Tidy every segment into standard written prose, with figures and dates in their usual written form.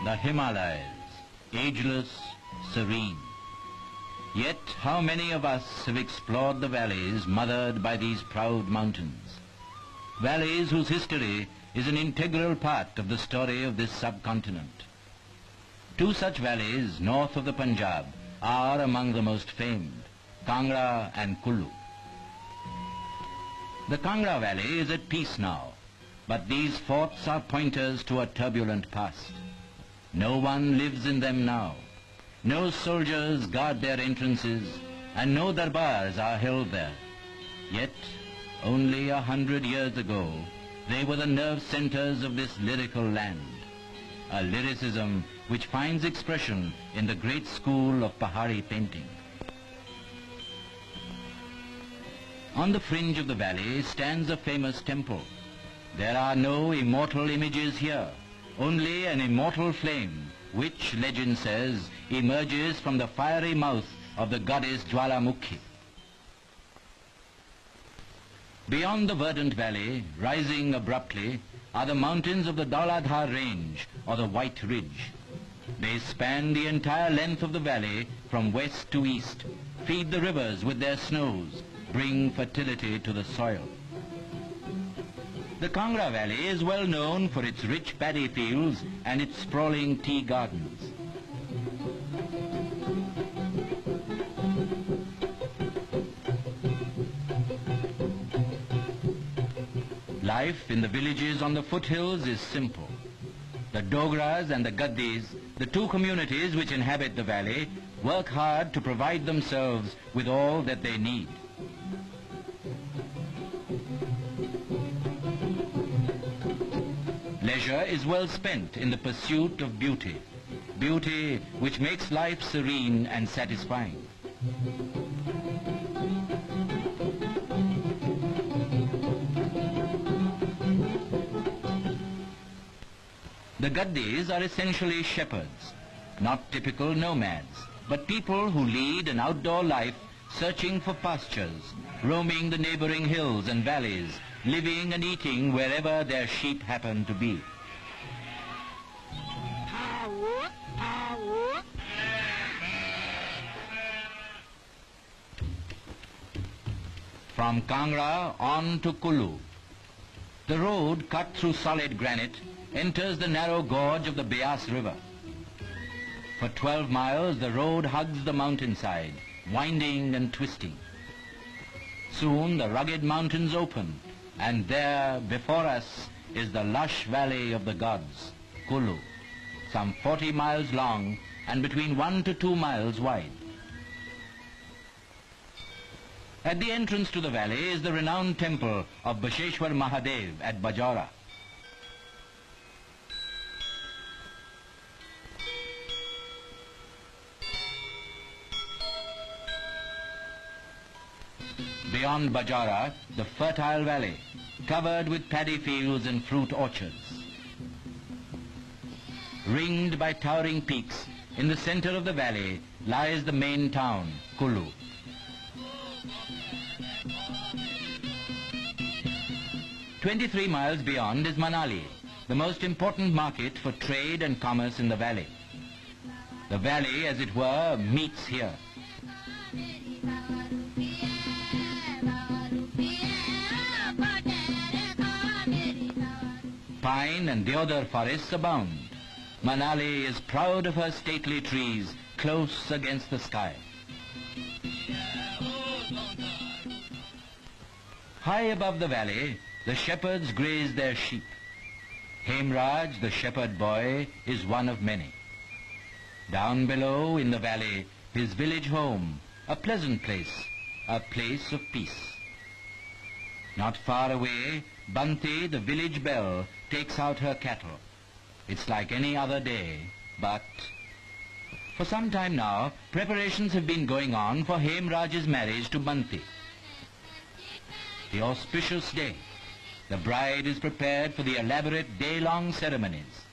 the Himalayas, ageless, serene. Yet how many of us have explored the valleys mothered by these proud mountains? Valleys whose history is an integral part of the story of this subcontinent. Two such valleys north of the Punjab are among the most famed, Kangra and Kullu. The Kangra valley is at peace now, but these forts are pointers to a turbulent past. No one lives in them now. No soldiers guard their entrances, and no darbars are held there. Yet, only 100 years ago, they were the nerve centers of this lyrical land, a lyricism which finds expression in the great school of Pahari painting. On the fringe of the valley stands a famous temple. There are no immortal images here, only an immortal flame, which, legend says, emerges from the fiery mouth of the goddess Jwalamukhi. Beyond the verdant valley, rising abruptly, are the mountains of the Dauladhar range, or the White Ridge. They span the entire length of the valley from west to east, feed the rivers with their snows, bring fertility to the soil. The Kangra Valley is well known for its rich paddy fields and its sprawling tea gardens. Life in the villages on the foothills is simple. The Dogras and the Gaddis, the two communities which inhabit the valley, work hard to provide themselves with all that they need. Leisure is well spent in the pursuit of beauty, beauty which makes life serene and satisfying. The Gaddis are essentially shepherds, not typical nomads, but people who lead an outdoor life searching for pastures, roaming the neighboring hills and valleys, living and eating wherever their sheep happen to be. From Kangra on to Kullu. The road, cut through solid granite, enters the narrow gorge of the Beas River. For 12 miles, the road hugs the mountainside, winding and twisting. Soon the rugged mountains open, and there, before us, is the lush valley of the gods, Kullu, some 40 miles long and between 1 to 2 miles wide. At the entrance to the valley is the renowned temple of Basheshwar Mahadev at Bajora. Beyond Bajara, the fertile valley, covered with paddy fields and fruit orchards. Ringed by towering peaks, in the center of the valley lies the main town, Kullu. "23 miles beyond is Manali, the most important market for trade and commerce in the valley. The valley, as it were, meets here. Pine and deodar forests abound. Manali is proud of her stately trees close against the sky. High above the valley, the shepherds graze their sheep. Hemraj, the shepherd boy, is one of many. Down below in the valley, his village home, a pleasant place, a place of peace. Not far away, Banti, the village belle, takes out her cattle. It's like any other day, but for some time now, preparations have been going on for Hemraj's marriage to Banti. The auspicious day, the bride is prepared for the elaborate day-long ceremonies.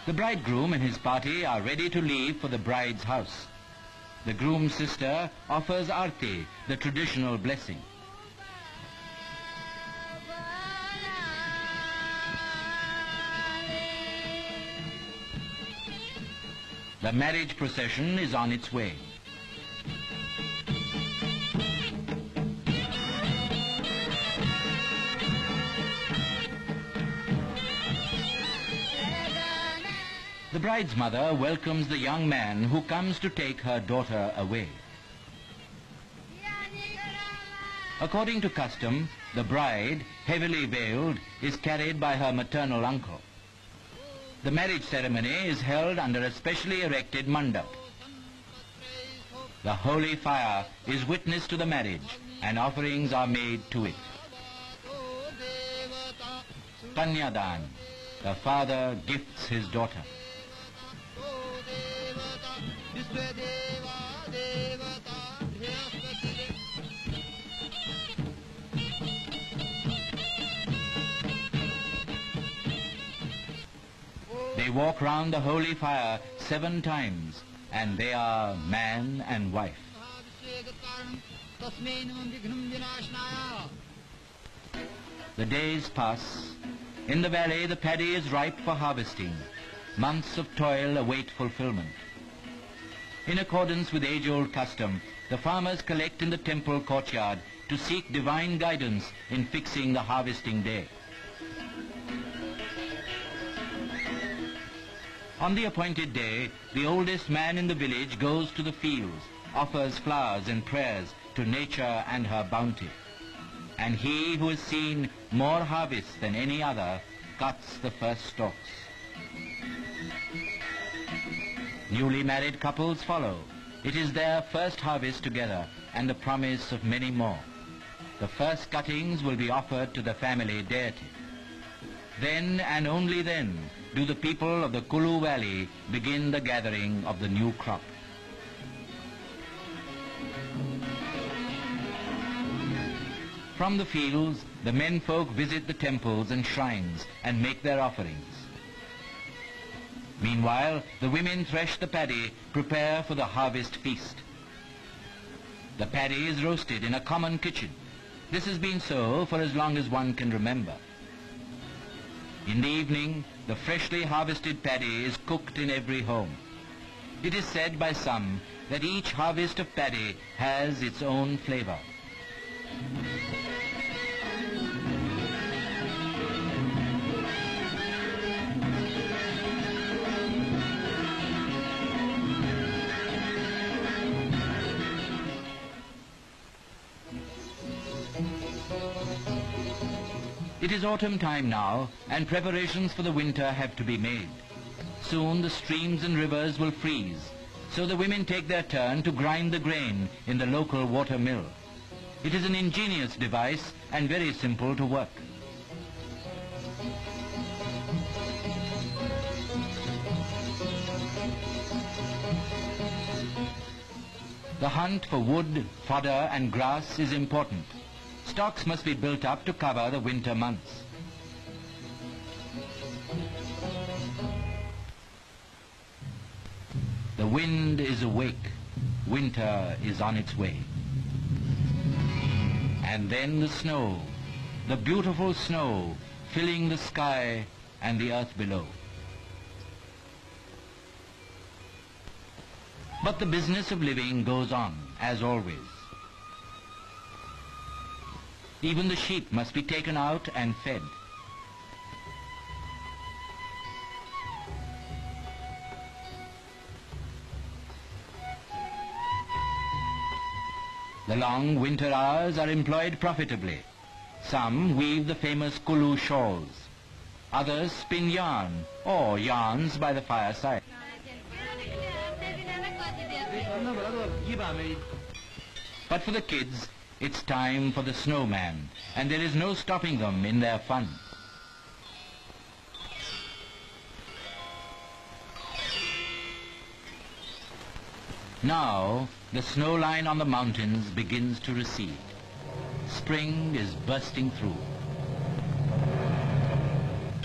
The bridegroom and his party are ready to leave for the bride's house. the groom's sister offers arti, the traditional blessing. The marriage procession is on its way. The bride's mother welcomes the young man who comes to take her daughter away. According to custom, the bride, heavily veiled, is carried by her maternal uncle. The marriage ceremony is held under a specially erected mandap. The holy fire is witness to the marriage, and offerings are made to it. Kanyadan, the father gifts his daughter. They walk round the holy fire 7 times, and they are man and wife. The days pass. In the valley, the paddy is ripe for harvesting. Months of toil await fulfillment. In accordance with age-old custom, the farmers collect in the temple courtyard to seek divine guidance in fixing the harvesting day. On the appointed day, the oldest man in the village goes to the fields, offers flowers and prayers to nature and her bounty. And he who has seen more harvest than any other cuts the first stalks. Newly married couples follow. It is their first harvest together and the promise of many more. The first cuttings will be offered to the family deity. Then and only then do the people of the Kullu valley begin the gathering of the new crop. From the fields, the menfolk visit the temples and shrines and make their offerings. Meanwhile, the women thresh the paddy, prepare for the harvest feast. The paddy is roasted in a common kitchen. This has been so for as long as one can remember. In the evening, the freshly harvested paddy is cooked in every home. It is said by some that each harvest of paddy has its own flavor. It is autumn time now, and preparations for the winter have to be made. Soon the streams and rivers will freeze, so the women take their turn to grind the grain in the local water mill. It is an ingenious device and very simple to work. The hunt for wood, fodder and grass is important. Stocks must be built up to cover the winter months. The wind is awake. Winter is on its way. And then the snow, the beautiful snow, filling the sky and the earth below. But the business of living goes on, as always. Even the sheep must be taken out and fed. The long winter hours are employed profitably. Some weave the famous Kullu shawls. Others spin yarn or yarns by the fireside. But for the kids, it's time for the snowman, and there is no stopping them in their fun. Now, the snow line on the mountains begins to recede. Spring is bursting through.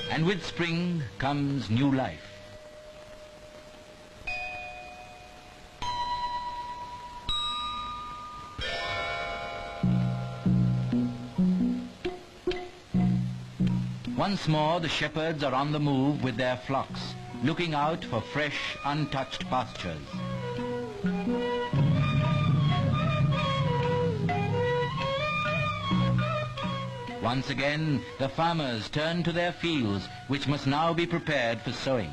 And with spring comes new life. Once more the shepherds are on the move with their flocks, looking out for fresh, untouched pastures. Once again, the farmers turn to their fields, which must now be prepared for sowing.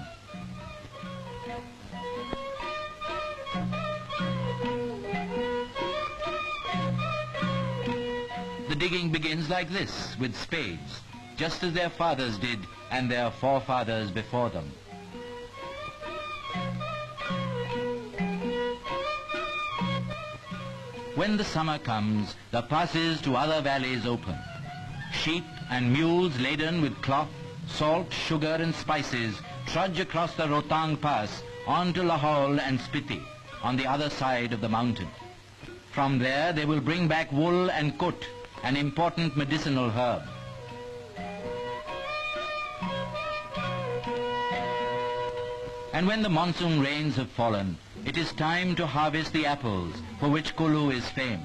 The digging begins like this, with spades, just as their fathers did and their forefathers before them. When the summer comes, the passes to other valleys open. Sheep and mules laden with cloth, salt, sugar and spices trudge across the Rohtang Pass on to Lahore and Spiti, on the other side of the mountain. From there they will bring back wool and kut, an important medicinal herb. And when the monsoon rains have fallen, it is time to harvest the apples for which Kullu is famed.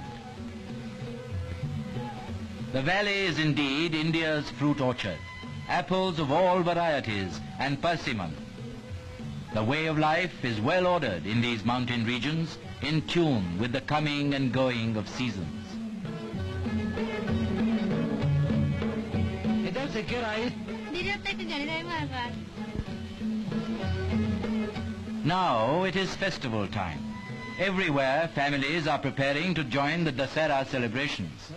The valley is indeed India's fruit orchard, apples of all varieties and persimmon. The way of life is well ordered in these mountain regions, in tune with the coming and going of seasons. Now it is festival time. Everywhere families are preparing to join the Dasara celebrations.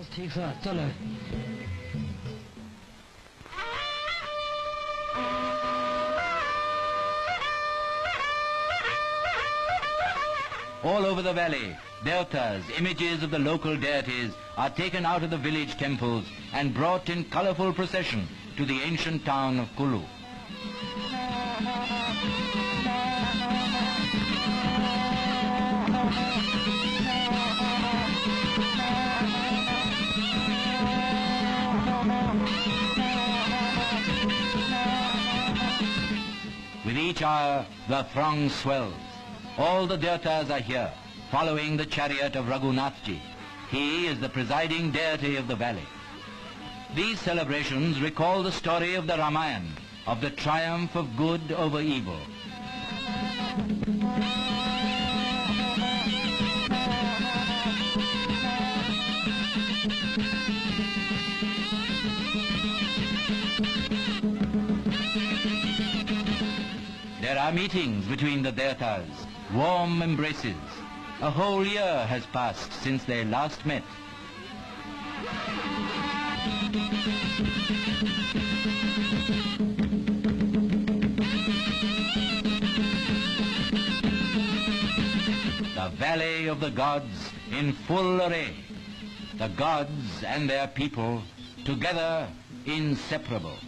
All over the valley, devtas, images of the local deities, are taken out of the village temples and brought in colorful procession to the ancient town of Kullu. With each hour, the throng swells. All the devtas are here, following the chariot of Raghunathji. He is the presiding deity of the valley. These celebrations recall the story of the Ramayana, of the triumph of good over evil. There are meetings between the devtas, warm embraces. A whole year has passed since they last met. The Valley of the Gods in full array. The gods and their people together inseparable.